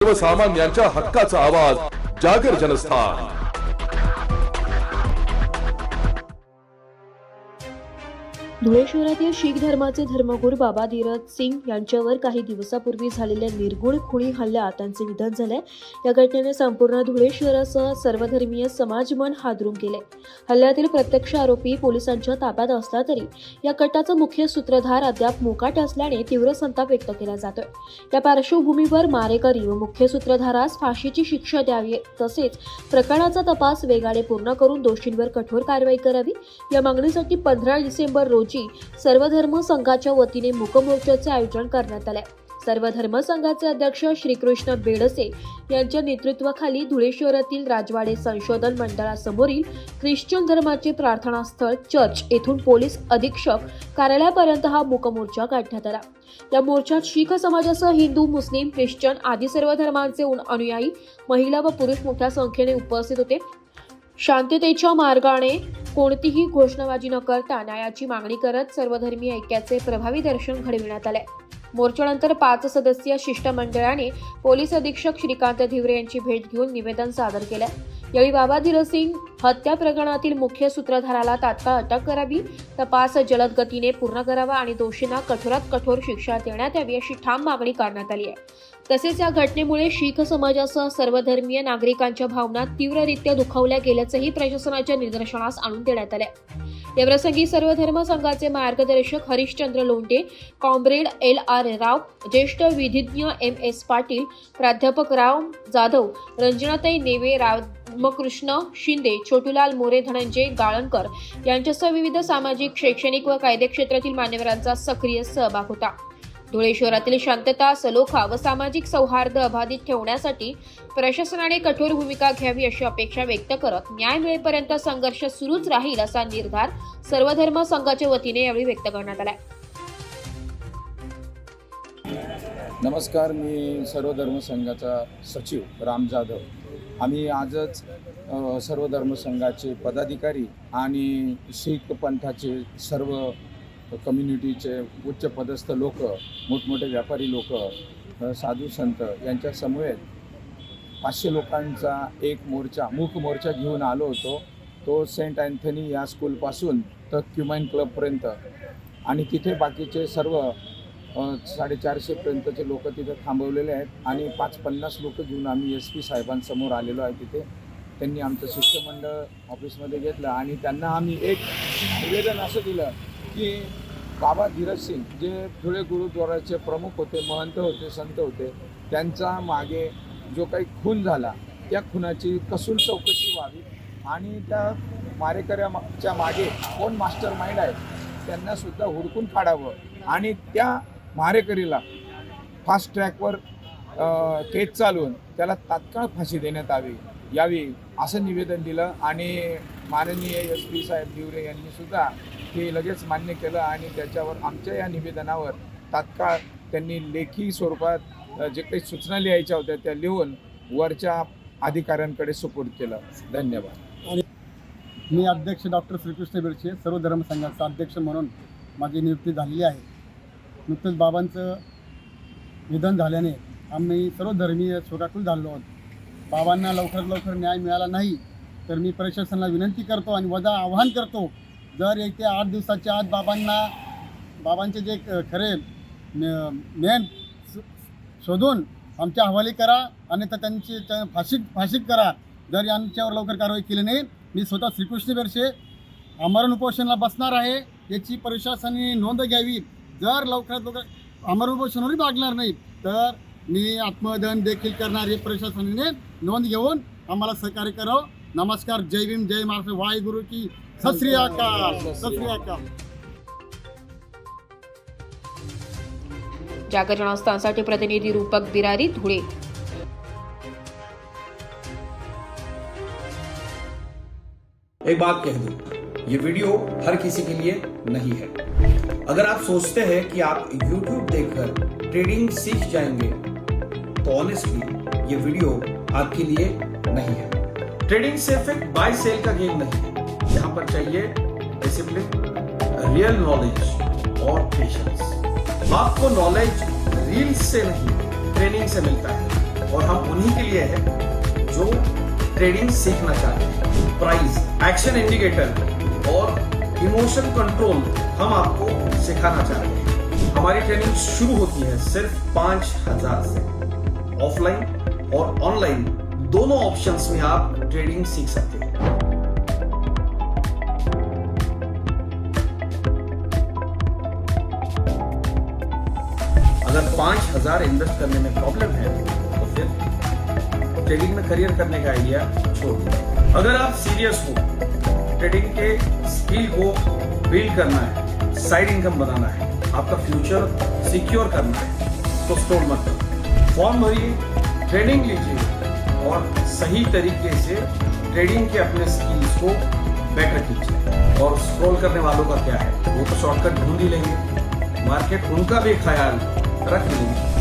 सर्वसामान्यांच्या हक्काचा आवाज जागर जनस्थान। धुळे शहरातील शीख धर्माचे धर्मगुरू बाबा धीरज सिंग यांच्यावर काही दिवसापूर्वी झालेल्या निर्गुण खुनी हल्ल्यात त्यांचे निधन झाले। या घटनेने संपूर्ण धुळे शहरासह सर्वधर्मीय समाज मन हादरून गेले। हल्ल्यातील प्रत्यक्ष आरोपी पोलिसांच्या ताब्यात असला तरी या कटाचा मुख्य सूत्रधार अद्याप मोकाट असल्याने तीव्र संताप व्यक्त केला जातोय। या पार्श्वभूमीवर मारेकरी व मुख्य सूत्रधारास फाशीची शिक्षा द्यावी तसेच प्रकरणाचा तपास वेगाने पूर्ण करून दोषींवर कठोर कारवाई करावी या मागणीसाठी 15 डिसेंबर रोजी सर्व धर्म संघाच्या वतीने मूक मोर्चाचे आयोजन करण्यात आले। सर्व धर्म संघाचे अध्यक्ष श्रीकृष्ण बेडसे यांच्या नेतृत्वाखाली धुळे शहरातील राजवाडे संशोधन मंडळासमोरील ख्रिश्चन धर्माचे प्रार्थनास्थळ चर्च येथून पोलीस अधीक्षक कार्यालयापर्यंत हा मूक मोर्चा काढण्यात आला। या मोर्चात शीख समाजासह हिंदू, मुस्लिम, ख्रिश्चन आदी सर्व धर्मांचे अनुयायी, महिला व पुरुष मोठ्या संख्येने उपस्थित होते। शांततेच्या मार्गाने कोणतीही घोषणाबाजी न करता न्यायाची मागणी करत सर्वधर्मीय ऐक्याचे प्रभावी दर्शन घडविण्यात आले। मोर्चानंतर 5 सदस्यीय शिष्टमंडळाने पोलीस अधीक्षक श्रीकांत धिवरे यांची भेट घेऊन निवेदन सादर केले। यावेळी बाबा धीरज सिंग हत्या प्रकरणातील मुख्य सूत्रधाराला तात्काळ अटक करावी, तपास जलद गतीने पूर्ण करावा आणि दोषींना कठोरात कठोर शिक्षा देण्यात यावी अशी ठाम मागणी करण्यात आली आहे। तसेच या घटनेमुळे शीख समाजासह सर्वधर्मीय नागरिकांच्या भावना तीव्ररित्या दुखावल्या गेल्याचंही प्रशासनाच्या निदर्शनास आणून देण्यात आले। याप्रसंगी सर्व धर्म संघाचे मार्गदर्शक हरिश्चंद्र लोंढे, कॉम्रेड LR राव, ज्येष्ठ विधिज्ञ MS पाटील, प्राध्यापक राव जाधव, रंजनाताई नेवे, रामकृष्ण शिंदे, छोटूलाल मोरे, धनंजय गाळणकर यांच्यासह विविध सामाजिक, शैक्षणिक व कायदे क्षेत्रातील मान्यवरांचा सक्रिय सहभाग होता। धुळे शहरातील शांतता, सलोखा व सामाजिक सौहार्द अबाधित ठेवण्यासाठी प्रशासनाने कठोर भूमिका घ्यावी अशी अपेक्षा व्यक्त करत न्याय मिळेपर्यंत संघर्ष सुरूच राहील असा निर्धार सर्व धर्म संघाच्या वतीने यावेळी व्यक्त करण्यात आला। नमस्कार, मी सर्व धर्म संघाचा सचिव राम जाधव। आम्ही आजच सर्व धर्म संघाचे पदाधिकारी आणि शीख पंथाचे सर्व कम्युनिटीचे उच्च पदस्थ लोक, मोठमोठे व्यापारी लोक, साधू संत यांच्या समवेत 500 लोकांचा एक मूक मोर्चा घेऊन आलो होतो। तो सेंट अँथनी या स्कूलपासून तर क्युमाइन क्लबपर्यंत आणि तिथे बाकीचे सर्व 450 पर्यंतचे लोक तिथे थांबवलेले आहेत आणि 50 लोक घेऊन आम्ही SP साहेबांसमोर आलेलो आहे। तिथे त्यांनी आमचं शिष्टमंडळ ऑफिसमध्ये घेतलं आणि त्यांना आम्ही एक निवेदन असं दिलं की बाबा धीरज सिंग जे धुळे गुरुद्वाराचे प्रमुख होते, महंत होते, संत होते, त्यांचा मागे जो काही खून झाला त्या खुनाची कसून चौकशी व्हावी आणि त्या मारेकऱ्याच्या मागे कोण मास्टर माइंड आहे त्यांनासुद्धा हुडकून काढावं आणि त्या मारेकरीला फास्ट ट्रॅकवर केस चालवून त्याला तात्काळ फाशी देण्यात यावी असं निवेदन दिलं आणि माननीय SP साहेब धिवरे यांनीसुद्धा हे लगेच मान्य केलं आणि त्याच्यावर आमच्या या निवेदनावर तात्काळ त्यांनी लेखी स्वरूपात जे काही सूचना लिहायच्या होत्या त्या लिहून वरच्या अधिकाऱ्यांकडे सुपूर्द केलं। धन्यवाद। मी अध्यक्ष डॉक्टर श्रीकृष्ण बेडसे, सर्व धर्म संघाचा अध्यक्ष म्हणून माझी नियुक्ती झालेली आहे। नुकतंच बाबांचं निधन झाल्याने आम्ही सर्व धर्मीय शोकाकुल झालो आहोत। बाबांना लवकरात लवकर न्याय मिळाला नाही तर मी प्रशासनाला विनंती करतो आणि वजा आवाहन करतो, जर येत्या 8 दिवसाच्या आत बाबांचे जे खरे मेन शोधून आमच्या हवाली करा आणि तर त्यांची फाशीत करा। जर यांच्यावर लवकर कारवाई केली नाही मी स्वतः श्रीकृष्ण बेडसे आमरण उपोषणाला बसणार आहे, याची प्रशासनाने नोंद घ्यावी। जर लवकरात लवकर आमरण उपोषणावरही लागणार नाही तर मी आत्मदहन देखील करणार, हे प्रशासनाने नोंद घेऊन आम्हाला सहकार्य करावं। नमस्कार, जय भीम, जय महाराष्ट्र, वाहेगुरु की सत श्री अकाल, सत श्री अकाल। जागर जनस्थानसाठी प्रतिनिधी रूपक बिरारी, धुळे। एक बात कह दूं, ये वीडियो हर किसी के लिए नहीं है। अगर आप सोचते हैं कि आप YouTube देखकर ट्रेडिंग सीख जाएंगे तो ऑनेस्टली ये वीडियो आपके लिए नहीं है। ट्रेडिंग सिर्फ एक बाय सेल का गेम नहीं है। यहाँ पर चाहिए डिसिप्लिन, रियल नॉलेज और पेशेंस। आपको नॉलेज रील्स से नहीं, ट्रेनिंग से मिलता है। और हम उन्हीं के लिए है जो ट्रेडिंग सीखना चाहते हैं। प्राइस, एक्शन इंडिकेटर और इमोशन कंट्रोल हम आपको सिखाना चाहते हैं। हमारी ट्रेनिंग शुरू होती है सिर्फ 5,000 से। ऑफलाइन और ऑनलाइन दोनों ऑप्शंस में आप ट्रेडिंग सीख सकते हैं। अगर 5,000 इन्वेस्ट करने में प्रॉब्लम है तो फिर ट्रेडिंग में करियर करने का आइडिया छोड़ दीजिए। अगर आप सीरियस हो, ट्रेडिंग के स्किल को बिल्ड करना है, साइड इनकम बनाना है, आपका फ्यूचर सिक्योर करना है, तो स्क्रॉल मत करो। फॉर्म भरिए, ट्रेनिंग लीजिए और सही तरीके से ट्रेडिंग के अपने स्किल्स को बेटर कीजिए। और स्क्रॉल करने वालों का क्या है, वो तो शॉर्टकट ढूंढ ही लेंगे, मार्केट उनका भी ख्याल रख लेंगे।